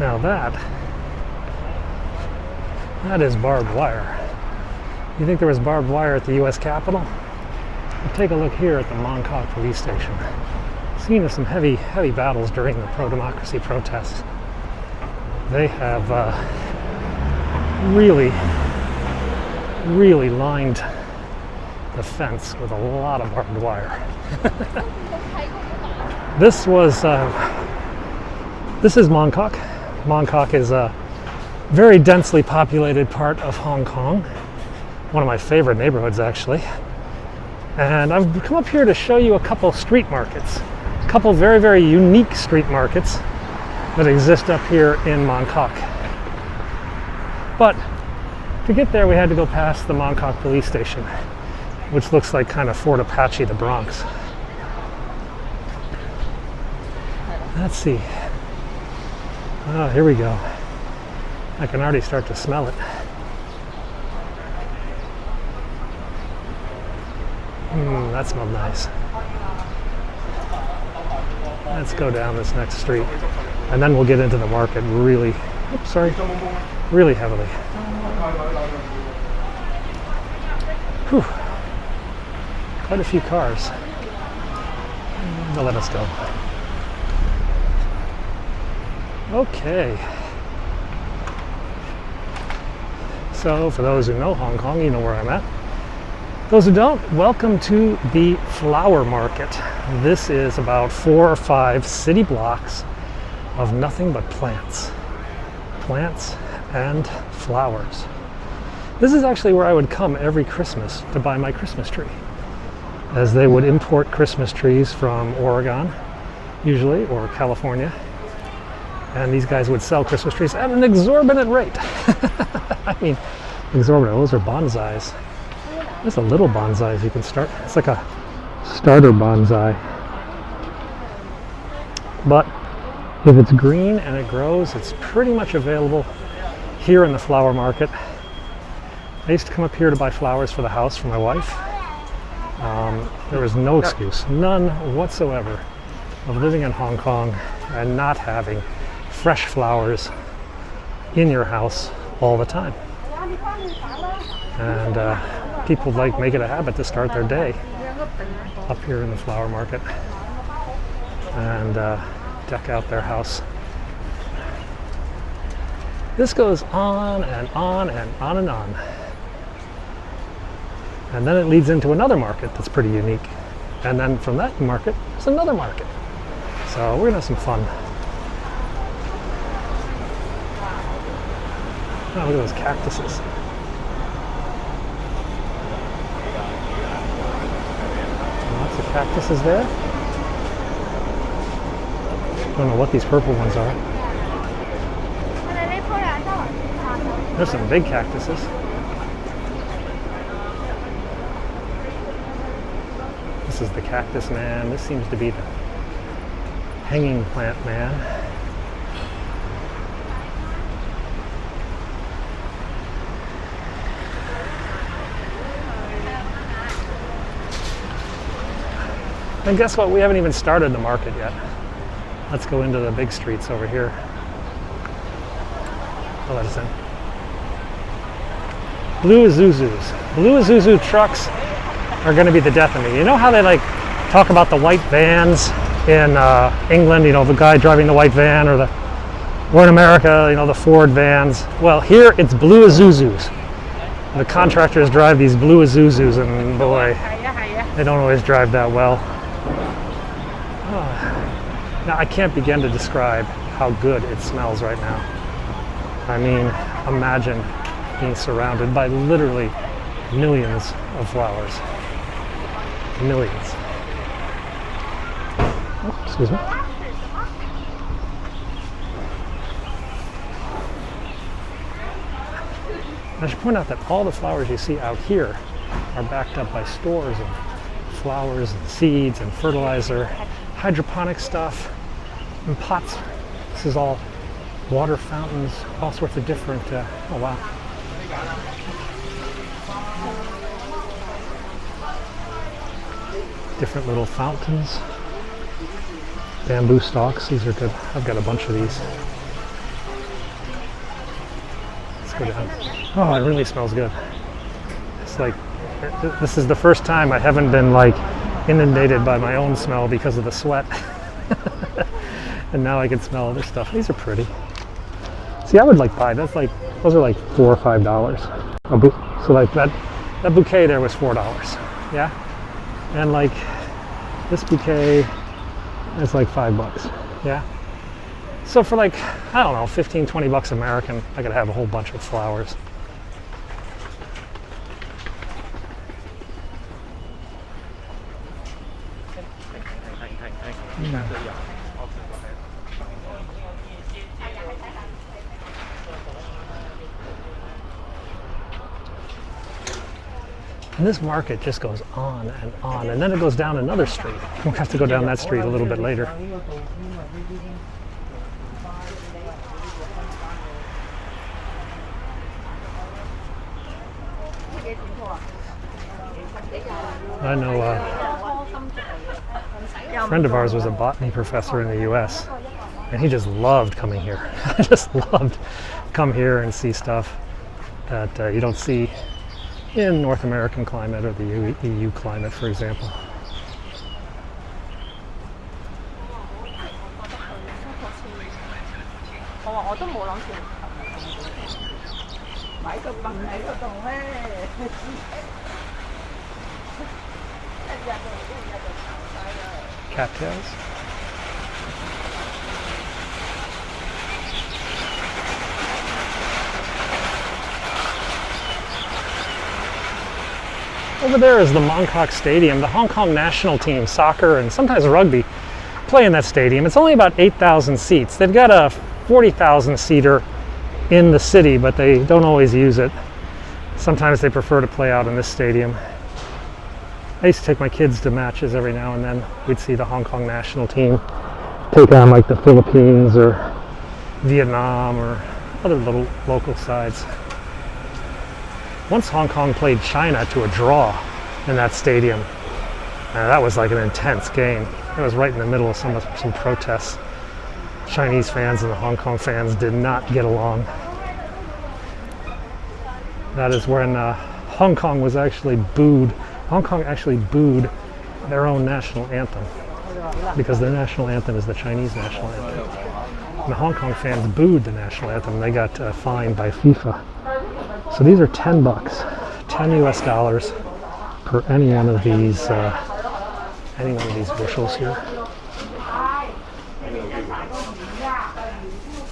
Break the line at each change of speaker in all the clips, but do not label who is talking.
Now that is barbed wire. You think there was barbed wire at the U.S. Capitol? Well, take a look here at the Mongkok police station. Scene of some heavy battles during the pro-democracy protests. They have really lined the fence with a lot of barbed wire. This is Mongkok. Mongkok is a very densely populated part of Hong Kong. One of my favorite neighborhoods, actually. And I've come up here to show you a couple street markets. A couple very unique street markets that exist up here in Mongkok. But to get there, we had to go past the Mongkok police station, which looks like kind of Fort Apache, the Bronx. Let's see. Oh, here we go. I can already start to smell it. That smells nice. Let's go down this next street, and then we'll get into the market really heavily. Whew. Quite a few cars. They'll let us go. Okay. So for those who know Hong Kong, you know where I'm at. Those who don't, welcome to the flower market. This is about 4 or 5 city blocks of nothing but plants. Plants and flowers. This is actually where I would come every Christmas to buy my Christmas tree, as they would import Christmas trees from Oregon, usually, or California. And these guys would sell Christmas trees at an exorbitant rate. I mean, exorbitant. Those are bonsais. There's a little bonsai you can start. It's like a starter bonsai. But if it's green and it grows, it's pretty much available here in the flower market. I used to come up here to buy flowers for the house for my wife. There was no excuse, none whatsoever, of living in Hong Kong and not having fresh flowers in your house all the time. And people make it a habit to start their day up here in the flower market and deck out their house. This goes on and on and on and on. And then it leads into another market that's pretty unique. And then from that market, there's another market. So we're gonna have some fun. Oh, look at those cactuses. Lots of cactuses there. Don't know what these purple ones are. There's some big cactuses. This is the cactus man. This seems to be the hanging plant man. And guess what? We haven't even started the market yet. Let's go into the big streets over here. I'll let us in. Blue Isuzus. Blue Isuzu trucks are going to be the death of me. You know how they talk about the white vans in England? You know, the guy driving the white van, or in America, you know, the Ford vans. Well, here it's blue Isuzus. The contractors drive these blue Isuzus, and boy, they don't always drive that well. Now, I can't begin to describe how good it smells right now. I mean, imagine being surrounded by literally millions of flowers. Millions. Oh, excuse me. I should point out that all the flowers you see out here are backed up by stores of flowers and seeds and fertilizer, hydroponic stuff, and pots. This is all water fountains, all sorts of different, oh wow. Different little fountains. Bamboo stalks, these are good. I've got a bunch of these. go down. Oh, it really smells good. It's like, this is the first time I haven't been like inundated by my own smell because of the sweat. And now I can smell other stuff. These are pretty. See, I would like buy, those are like $4 or $5. So like that bouquet there was $4. Yeah. And like this bouquet is like $5. Yeah. So for like, I don't know, 15, 20 bucks American, I could have a whole bunch of flowers. Yeah. And this market just goes on, and then it goes down another street. We'll have to go down that street a little bit later. I know a friend of ours was a botany professor in the US, and he just loved coming here. Just loved come here and see stuff that you don't see in North American climate or the EU climate, for example. Cattails. Over there is the Mongkok Stadium. The Hong Kong national team, soccer and sometimes rugby, play in that stadium. It's only about 8,000 seats. They've got a 40,000 seater in the city, but they don't always use it. Sometimes they prefer to play out in this stadium. I used to take my kids to matches every now and then. We'd see the Hong Kong national team take on like the Philippines or Vietnam or other little local sides. Once Hong Kong played China to a draw in that stadium. That was like an intense game. It was right in the middle of some protests. Chinese fans and the Hong Kong fans did not get along. That is when Hong Kong was actually booed. Hong Kong actually booed their own national anthem because their national anthem is the Chinese national anthem. And the Hong Kong fans booed the national anthem. They got fined by FIFA. So these are $10, $10 US per any one of these bushels here.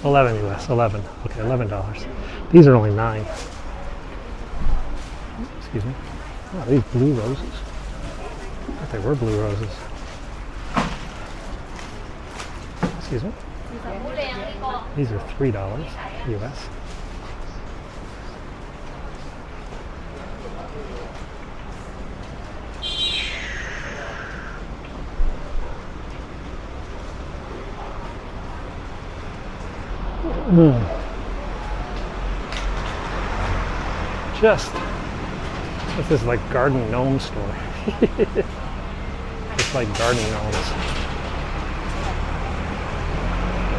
11 US, 11. Okay, $11. These are only 9. Excuse me. Oh, these blue roses. I thought they were blue roses. Excuse me. These are $3 US. This is like garden gnome store. It's like garden gnomes.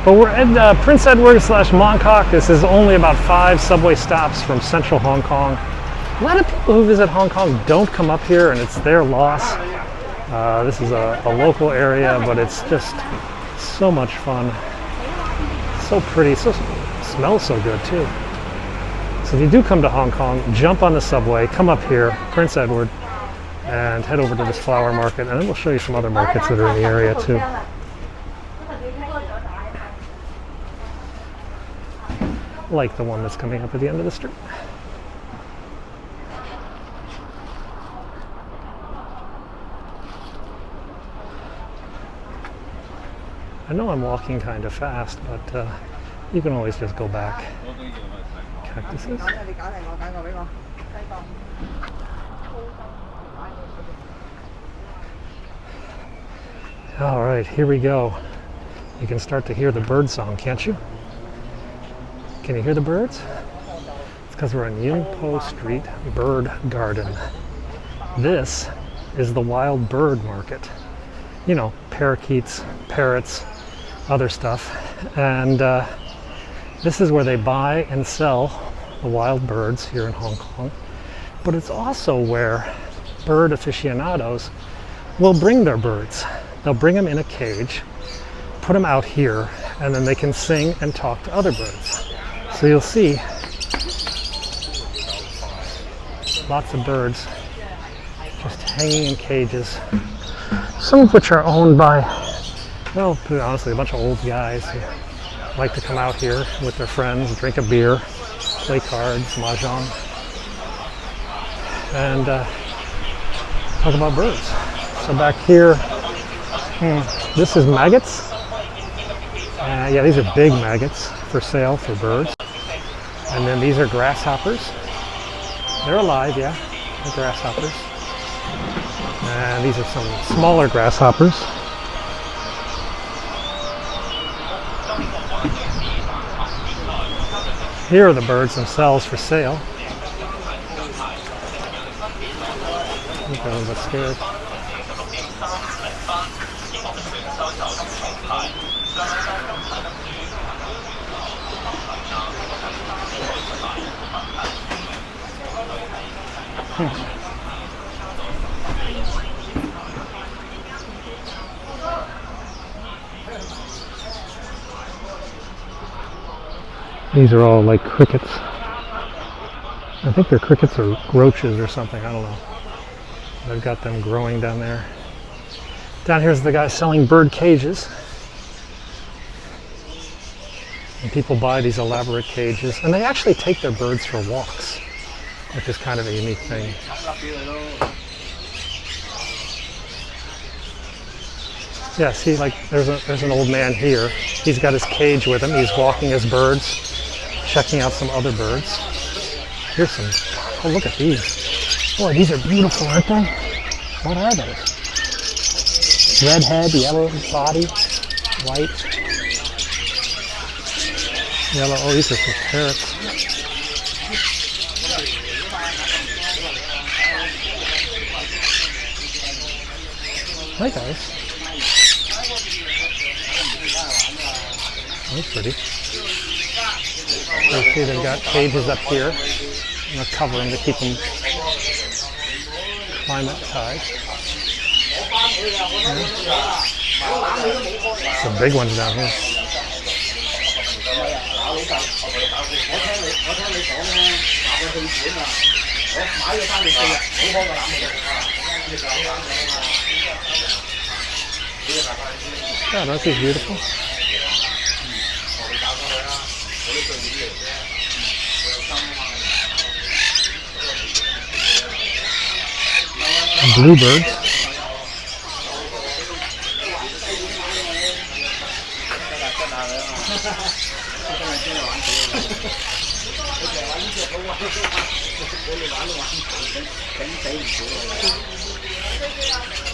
But we're at Prince Edward / Mongkok. This is only about 5 subway stops from central Hong Kong. A lot of people who visit Hong Kong don't come up here, and it's their loss. This is a local area, but it's just so much fun. So pretty, smells so good too. So if you do come to Hong Kong, jump on the subway, come up here, Prince Edward, and head over to this flower market, and then we'll show you some other markets that are in the area too. Like the one that's coming up at the end of the street. I know I'm walking kind of fast, but you can always just go back. Cactuses. All right, here we go. You can start to hear the bird song, can't you? Can you hear the birds? It's because we're on Yun Po Street Bird Garden. This is the wild bird market. You know, parakeets, parrots, other stuff. And this is where they buy and sell the wild birds here in Hong Kong, but it's also where bird aficionados will bring their birds. They'll bring them in a cage, put them out here, and then they can sing and talk to other birds. So you'll see lots of birds just hanging in cages, some of which are owned by, well, to be honestly, a bunch of old guys who like to come out here with their friends, drink a beer, play cards, mahjong, and talk about birds. So back here, this is maggots. Yeah, these are big maggots for sale for birds. And then these are grasshoppers. They're alive, yeah, they're grasshoppers. And these are some smaller grasshoppers. Here are the birds themselves for sale. I think I'm a little bit scared. These are all like crickets. I think they're crickets or roaches or something, I don't know. They've got them growing down there. Down here's the guy selling bird cages. And people buy these elaborate cages, and they actually take their birds for walks, which is kind of a unique thing. Yeah, see, like there's an old man here. He's got his cage with him. He's walking his birds, checking out some other birds. Here's some, oh, look at these. Boy, these are beautiful, aren't they? What are those? Red head, yellow body, white, yellow. Oh, these are some parrots. Hi, guys. That's pretty. You see they've got cages up here. I'm going to cover them to keep them climate-tied. Some big ones down here. God, aren't these beautiful? Bluebirds.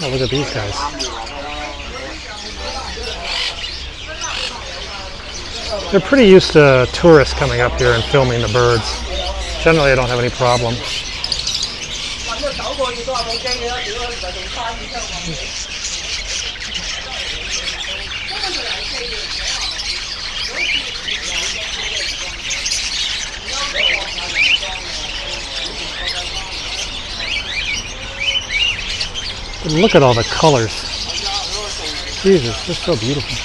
Oh, look at these guys. They're pretty used to tourists coming up here and filming the birds. Generally, I don't have any problem. But look at all the colors. Jesus, they're so beautiful.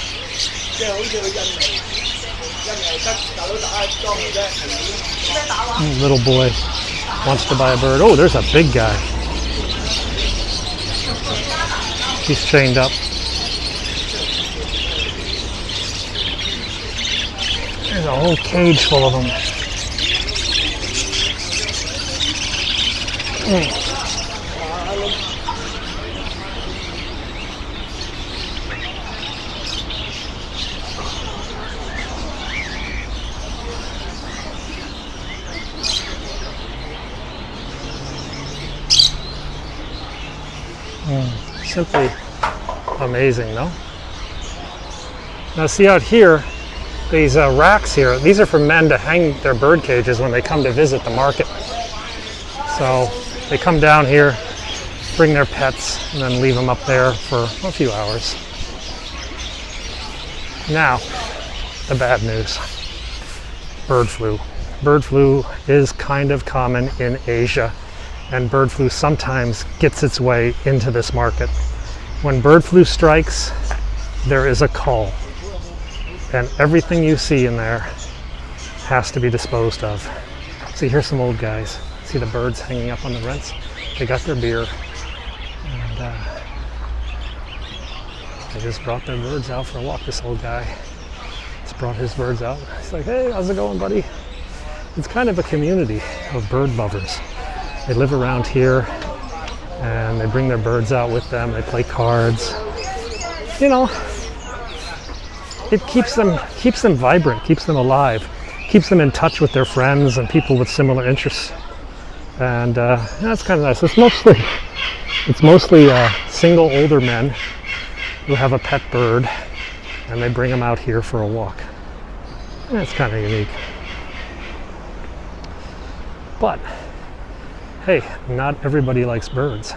Little boy wants to buy a bird. Oh, there's a big guy. He's chained up. There's a whole cage full of them. Simply amazing, no? Now see out here, these racks here, these are for men to hang their bird cages when they come to visit the market. So they come down here, bring their pets, and then leave them up there for a few hours. Now, the bad news. Bird flu. bird flu is kind of common in Asia, and bird flu sometimes gets its way into this market. When bird flu strikes, there is a call, and everything you see in there has to be disposed of. See, here's some old guys. See the birds hanging up on the rents? They got their beer, and they just brought their birds out for a walk. This old guy just brought his birds out. He's like, hey, how's it going, buddy? It's kind of a community of bird lovers. They live around here, and they bring their birds out with them. They play cards. You know, it keeps them vibrant, keeps them alive, keeps them in touch with their friends and people with similar interests. And that's kind of nice. It's mostly single older men who have a pet bird, and they bring them out here for a walk. And that's kind of unique. But hey, not everybody likes birds.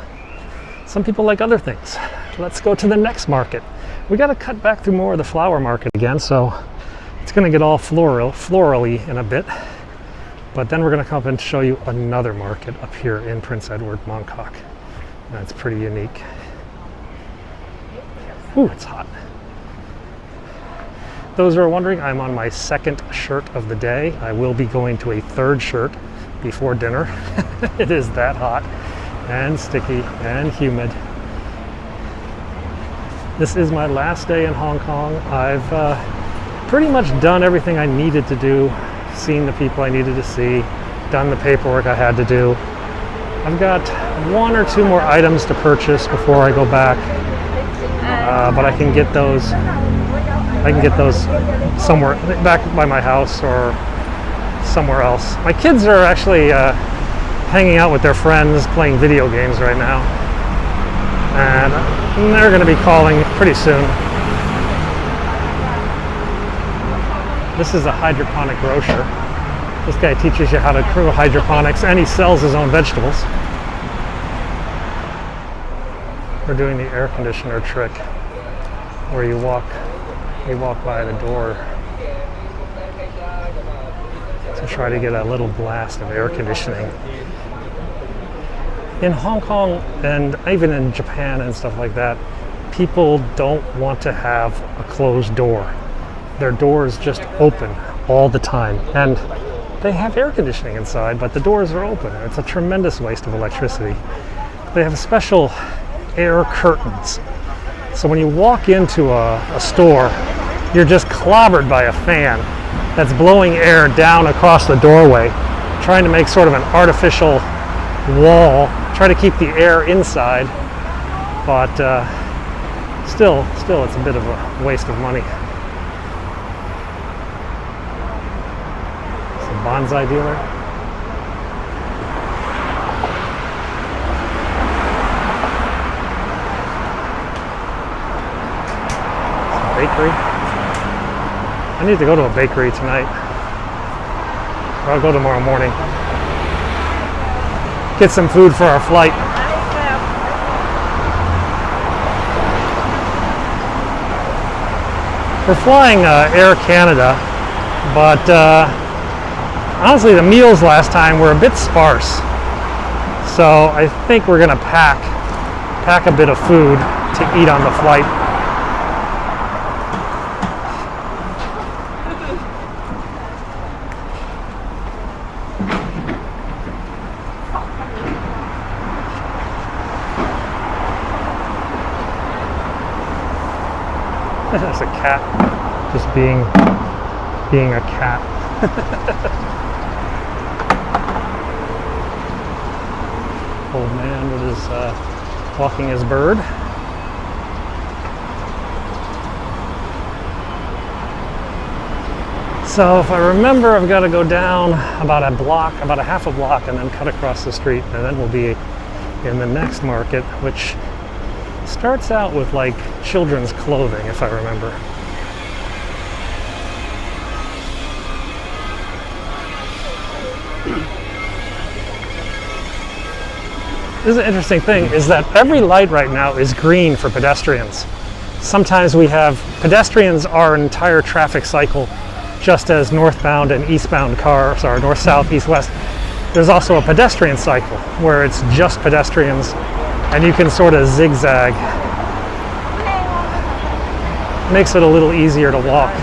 Some people like other things. Let's go to the next market. We got to cut back through more of the flower market again, so it's going to get all florally in a bit. But then we're going to come up and show you another market up here in Prince Edward, Mongkok. That's pretty unique. Ooh, it's hot. Those who are wondering, I'm on my second shirt of the day. I will be going to a third shirt before dinner. It is that hot and sticky and humid. This is my last day in Hong Kong. I've pretty much done everything I needed to do, seen the people I needed to see, done the paperwork I had to do. I've got one or two more items to purchase before I go back, but I can get those somewhere back by my house or somewhere else. My kids are actually hanging out with their friends playing video games right now, and they're going to be calling pretty soon. This is a hydroponic grocer. This guy teaches you how to grow hydroponics, and he sells his own vegetables. We're doing the air conditioner trick, where you walk by the door to try to get a little blast of air conditioning. In Hong Kong and even in Japan and stuff like that, people don't want to have a closed door. Their doors just open all the time, and they have air conditioning inside, but the doors are open. It's a tremendous waste of electricity. They have special air curtains. So when you walk into a store, you're just clobbered by a fan that's blowing air down across the doorway, trying to make sort of an artificial wall, try to keep the air inside, but still it's a bit of a waste of money. It's a bonsai dealer. It's a bakery. I need to go to a bakery tonight, or I'll go tomorrow morning. Get some food for our flight. We're flying Air Canada, but honestly the meals last time were a bit sparse. So I think we're gonna pack a bit of food to eat on the flight. That's a cat, just being a cat. Old man with his walking his bird. So if I remember, I've got to go down about a half a block, and then cut across the street, and then we'll be in the next market, which starts out with like children's clothing, if I remember. This is an interesting thing, is that every light right now is green for pedestrians. Sometimes we have pedestrians, our entire traffic cycle just as northbound and eastbound cars are north, south, east, west, there's also a pedestrian cycle where it's just pedestrians and you can sort of zigzag. Makes it a little easier to walk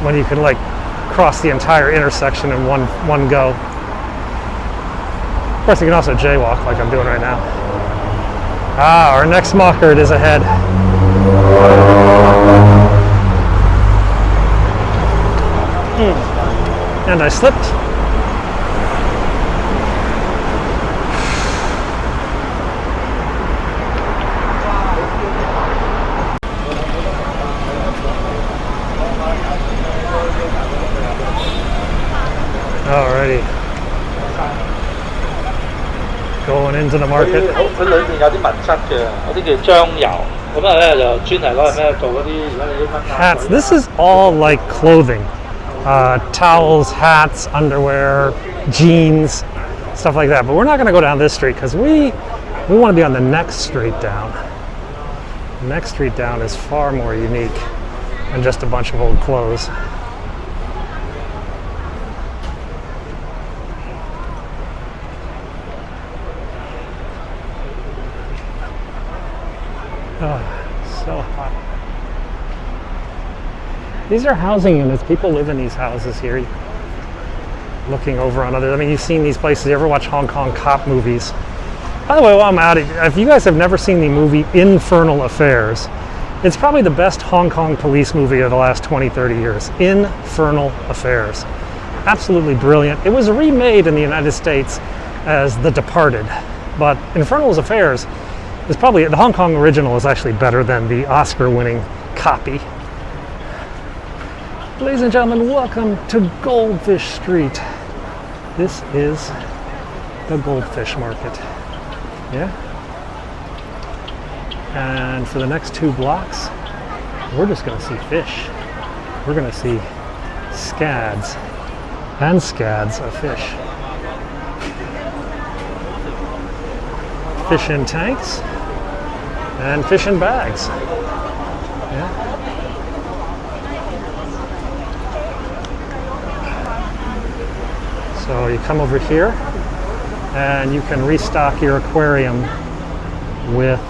when you can like cross the entire intersection in one go. Of course, you can also jaywalk like I'm doing right now. Ah, our next Mongkok is ahead. And I slipped. Alrighty. Going into the market. Hats. This is all like clothing. Towels, hats, underwear, jeans, stuff like that. But we're not going to go down this street because we want to be on the next street down. The next street down is far more unique than just a bunch of old clothes. Oh, so hot. These are housing units. People live in these houses here, looking over on others. I mean, you've seen these places. You ever watch Hong Kong cop movies? By the way, while I'm at it, if you guys have never seen the movie Infernal Affairs, it's probably the best Hong Kong police movie of the last 20, 30 years. Infernal Affairs. Absolutely brilliant. It was remade in the United States as The Departed, but Infernal Affairs is probably, the Hong Kong original is actually better than the Oscar-winning copy. Ladies and gentlemen, welcome to Goldfish Street. This is the Goldfish Market. Yeah? And for the next 2 blocks, we're just going to see fish. We're going to see scads and scads of fish. Fish in tanks and fish in bags. Yeah. So you come over here and you can restock your aquarium with,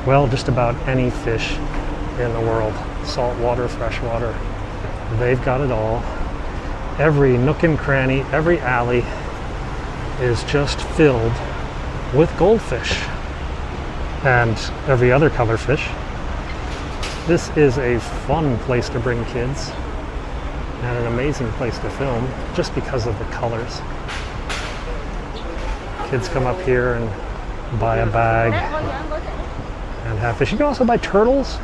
well, just about any fish in the world. Saltwater, freshwater, they've got it all. Every nook and cranny, every alley is just filled with goldfish and every other color fish. This is a fun place to bring kids and an amazing place to film just because of the colors. Kids come up here and buy a bag and have fish. You can also buy turtles.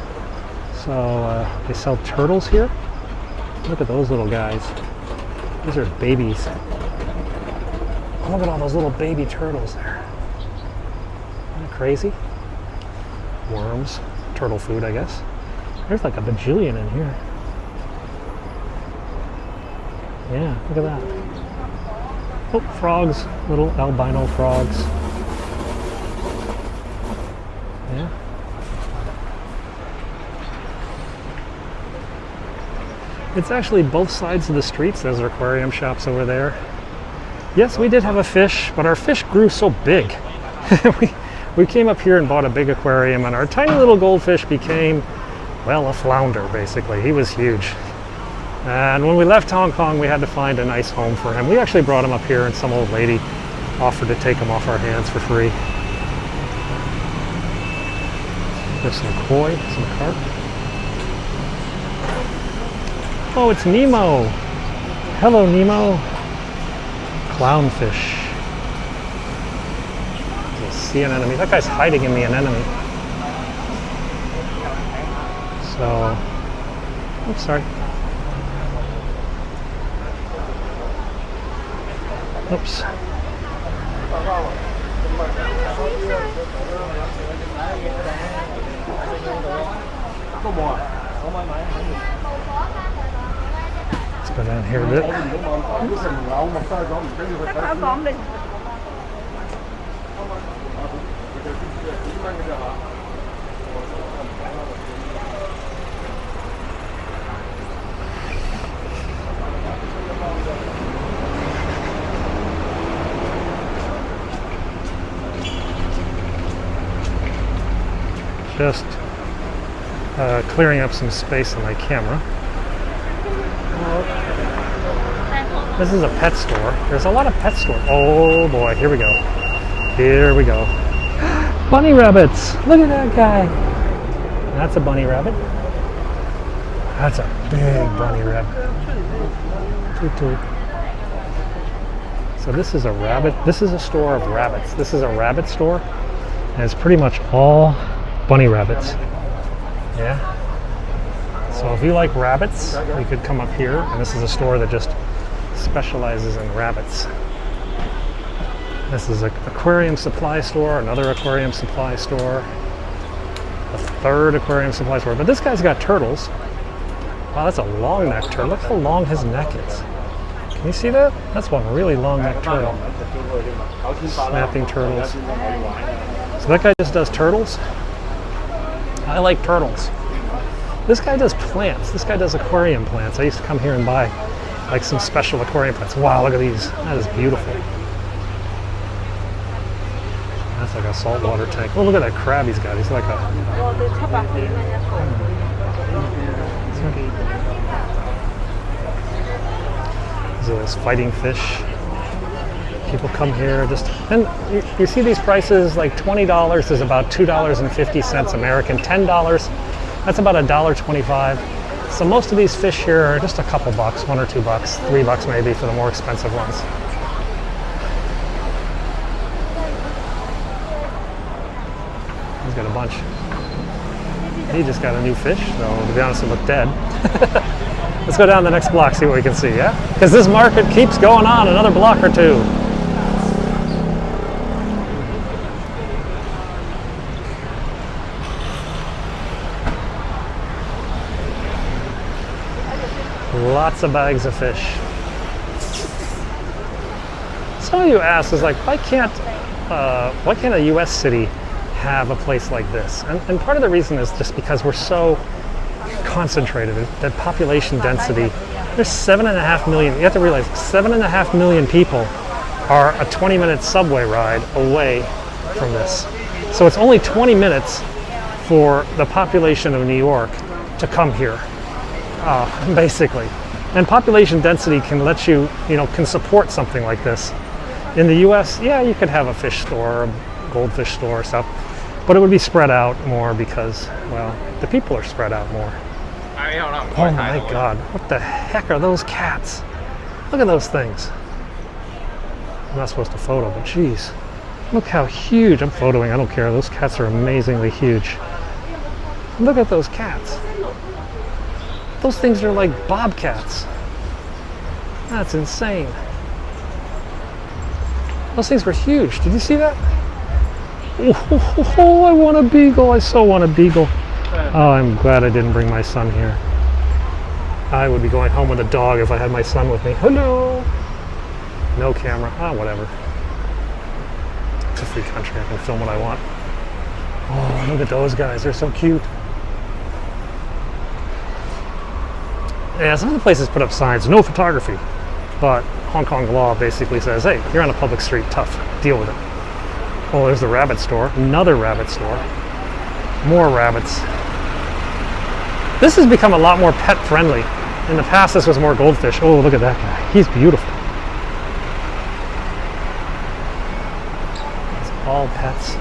So they sell turtles here. Look at those little guys. These are babies. Look at all those little baby turtles there. Isn't that crazy? Worms, turtle food, I guess. There's like a bajillion in here. Yeah, look at that. Oh, frogs, little albino frogs. Yeah. It's actually both sides of the streets. There's aquarium shops over there. Yes, we did have a fish, but our fish grew so big. we came up here and bought a big aquarium, and our tiny little goldfish became, well, a flounder, basically. He was huge. And when we left Hong Kong, we had to find a nice home for him. We actually brought him up here, and some old lady offered to take him off our hands for free. There's some koi, some carp. Oh, it's Nemo. Hello, Nemo. Clownfish. There's a sea anemone. That guy's hiding in the anemone. So, oops, sorry. Oops. Let's go down here a bit. Just clearing up some space on my camera. This is a pet store. There's a lot of pet stores. Oh boy, here we go. Here we go. Bunny rabbits. Look at that guy. That's a bunny rabbit. That's a big bunny rabbit. Toot toot. So this is a rabbit. This is a store of rabbits. This is a rabbit store, and it's pretty much all bunny rabbits. Yeah. So if you like rabbits, you could come up here, and this is a store that just specializes in rabbits. This is an aquarium supply store, another aquarium supply store, a third aquarium supply store. But this guy's got turtles. Wow, that's a long neck turtle. Look how long his neck is. Can you see that? That's one really long neck turtle. Snapping turtles. So that guy just does turtles. I like turtles. This guy does plants. This guy does aquarium plants. I used to come here and buy like some special aquarium plants. Wow, look at these. That is beautiful. That's like a saltwater tank. Oh, look at that crab he's got. He's like a... These are those fighting fish. People come here just... And you see these prices, like $20 is about $2.50 American. $10, that's about $1.25. So most of these fish here are just a couple bucks, $1 or $2, $3 maybe for the more expensive ones. He's got a bunch. He just got a new fish, though to be honest it looked dead. Let's go down the next block, see what we can see, yeah? Because this market keeps going on another block or two. Lots of bags of fish. Some of you ask is like, why can't a U.S. city have a place like this? And part of the reason is just because we're so concentrated. That population density. There's 7.5 million. You have to realize 7.5 million people are a 20-minute subway ride away from this. So it's only 20 minutes for the population of New York to come here. Basically. And population density can let you, can support something like this. In the US, yeah, you could have a fish store, a goldfish store or stuff, but it would be spread out more because, well, the people are spread out more. Oh my God, what the heck are those cats? Look at those things. I'm not supposed to photo, but geez, look how huge. I'm photoing, I don't care. Those cats are amazingly huge. Look at those cats. Those things are like bobcats. That's insane. Those things were huge. Did you see that? Oh, I want a beagle. I so want a beagle. Oh, I'm glad I didn't bring my son here. I would be going home with a dog if I had my son with me. Hello. No camera. Whatever. It's a free country. I can film what I want. Oh, look at those guys. They're so cute. Yeah, some of the places put up signs, no photography, but Hong Kong law basically says, hey, you're on a public street, tough, deal with it. Oh, there's the rabbit store, another rabbit store, more rabbits. This has become a lot more pet friendly. In the past, this was more goldfish. Oh, look at that guy, he's beautiful. It's all pets.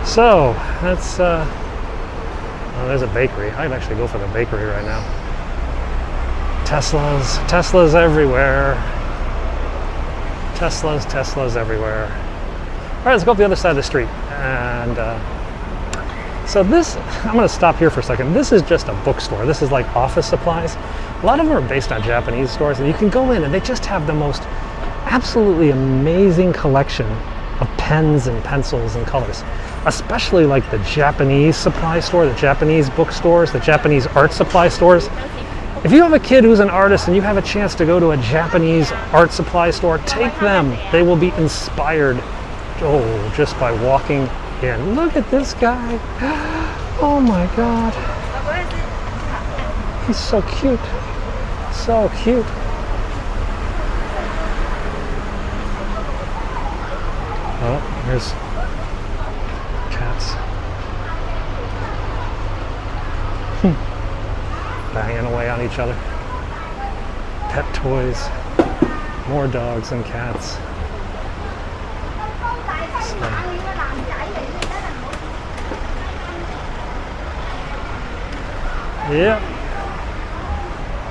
So, that's, oh, there's a bakery. I'd actually go for the bakery right now. Teslas everywhere. Teslas everywhere. All right, let's go up the other side of the street. And so this, I'm going to stop here for a second. This is just a bookstore. This is like office supplies. A lot of them are based on Japanese stores, and you can go in and they just have the most absolutely amazing collection of pens and pencils and colors. Especially like the Japanese supply store, the Japanese bookstores, the Japanese art supply stores. If you have a kid who's an artist and you have a chance to go to a Japanese art supply store, take them. They will be inspired, just by walking in. Look at this guy. Oh my God. He's so cute. So cute. Oh. There's cats banging away on each other. Pet toys, more dogs and cats. So, yeah.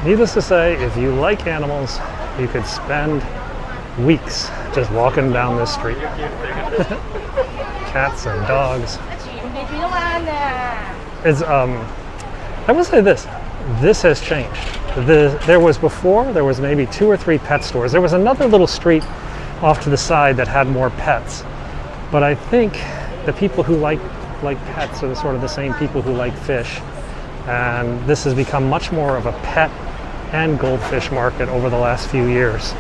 Needless to say, if you like animals, you could spend weeks just walking down this street. Cats and dogs. It's I will say this. This has changed. There was maybe 2 or 3 pet stores. There was another little street off to the side that had more pets. But I think the people who like pets are sort of the same people who like fish. And this has become much more of a pet and goldfish market over the last few years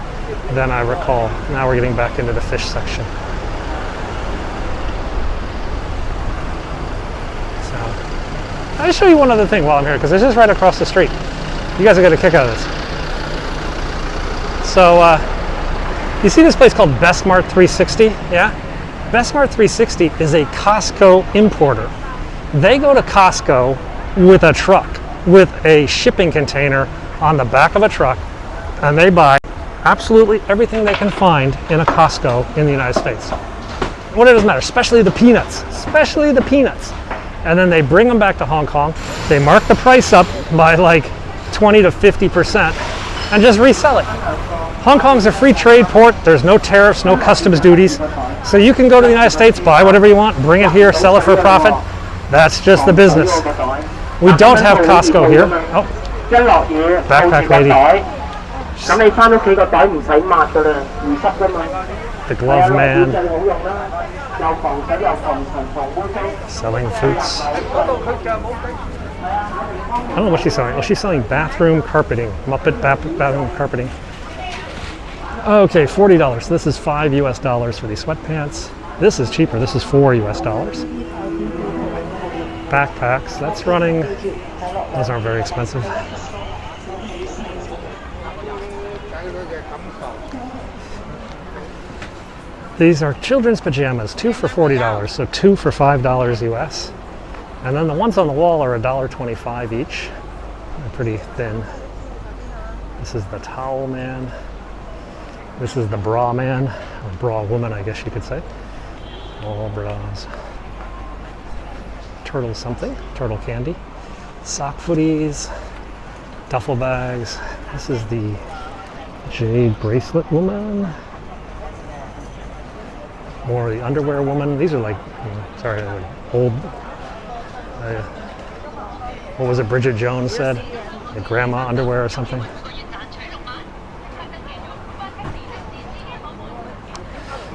than I recall. Now we're getting back into the fish section. So, I'll show you one other thing while I'm here, because this is right across the street. You guys are going to kick out of this. So, you see this place called Best Mart 360? Yeah? Best Mart 360 is a Costco importer. They go to Costco with a truck, with a shipping container on the back of a truck, and they buy absolutely everything they can find in a Costco in the United States. What it doesn't matter, especially the peanuts, And then they bring them back to Hong Kong. They mark the price up by like 20 to 50% and just resell it. Hong Kong's a free trade port. There's no tariffs, no customs duties. So you can go to the United States, buy whatever you want, bring it here, sell it for a profit. That's just the business. We don't have Costco here. Oh, backpack lady. The glove man. Selling fruits. I don't know what she's selling. Oh, she's selling bathroom carpeting. Muppet bathroom carpeting. Okay, $40. This is $5 US for these sweatpants. This is cheaper. This is $4 US. Backpacks. That's running. Those aren't very expensive. These are children's pajamas, 2 for $40, so 2 for $5 US. And then the ones on the wall are $1.25 each. They're pretty thin. This is the towel man. This is the bra man, or bra woman, I guess you could say. All bras. Turtle something, turtle candy. Sock footies, duffel bags. This is the jade bracelet woman. More of the underwear woman. These are like, sorry, old, what was it Bridget Jones said? The grandma underwear or something.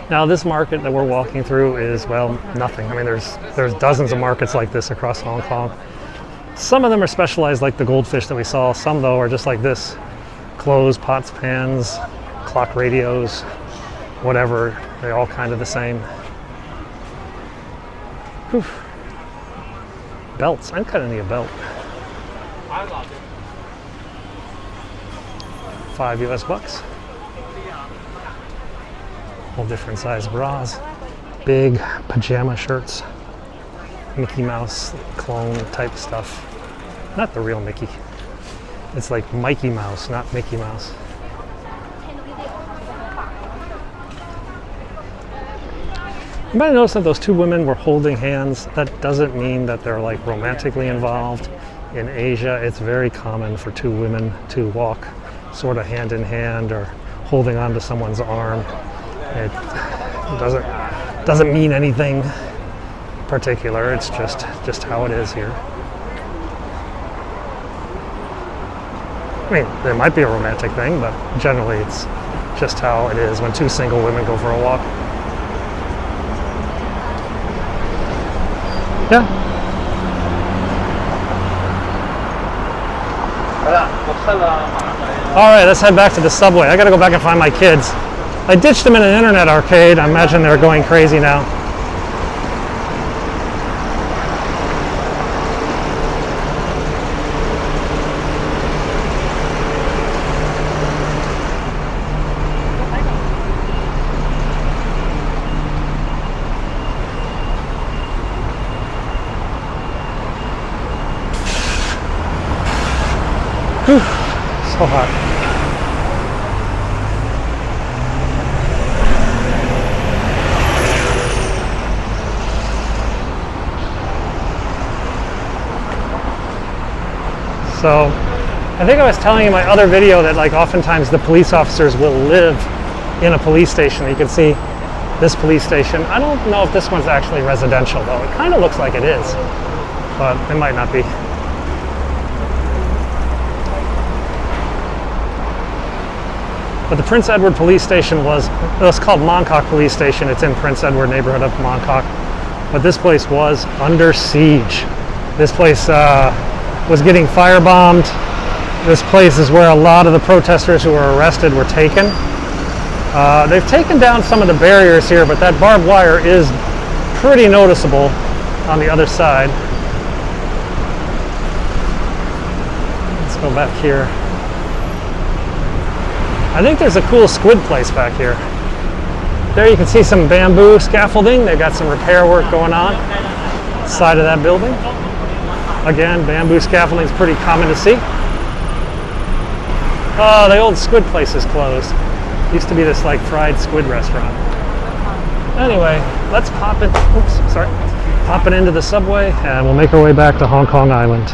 Now this market that we're walking through is, well, nothing. I mean, there's dozens of markets like this across Hong Kong. Some of them are specialized like the goldfish that we saw. Some though are just like this. Clothes, pots, pans, clock radios, whatever. They're all kind of the same. Whew. Belts. I'm kind of need a belt. $5 US. All different size bras. Big pajama shirts. Mickey Mouse clone type stuff. Not the real Mickey. It's like Mikey Mouse, not Mickey Mouse. You might have noticed that those two women were holding hands. That doesn't mean that they're like romantically involved. In Asia, it's very common for two women to walk sort of hand in hand or holding onto someone's arm. It doesn't mean anything particular. It's just how it is here. I mean, there might be a romantic thing, but generally it's just how it is when two single women go for a walk. Yeah. All right, let's head back to the subway. I gotta go back and find my kids. I ditched them in an internet arcade. I imagine they're going crazy now. Whew, so hot. So I think I was telling you in my other video that like oftentimes the police officers will live in a police station. You can see this police station. I don't know if this one's actually residential though. It kind of looks like it is, but it might not be. But the Prince Edward Police Station was called Mongkok Police Station. It's in Prince Edward neighborhood of Mongkok. But this place was under siege. This place was getting firebombed. This place is where a lot of the protesters who were arrested were taken. They've taken down some of the barriers here, but that barbed wire is pretty noticeable on the other side. Let's go back here. I think there's a cool squid place back here. There you can see some bamboo scaffolding. They've got some repair work going on side of that building. Again, bamboo scaffolding is pretty common to see. Oh, the old squid place is closed. Used to be this like fried squid restaurant. Anyway, let's pop it. Oops, sorry. Pop it into the subway, and we'll make our way back to Hong Kong Island.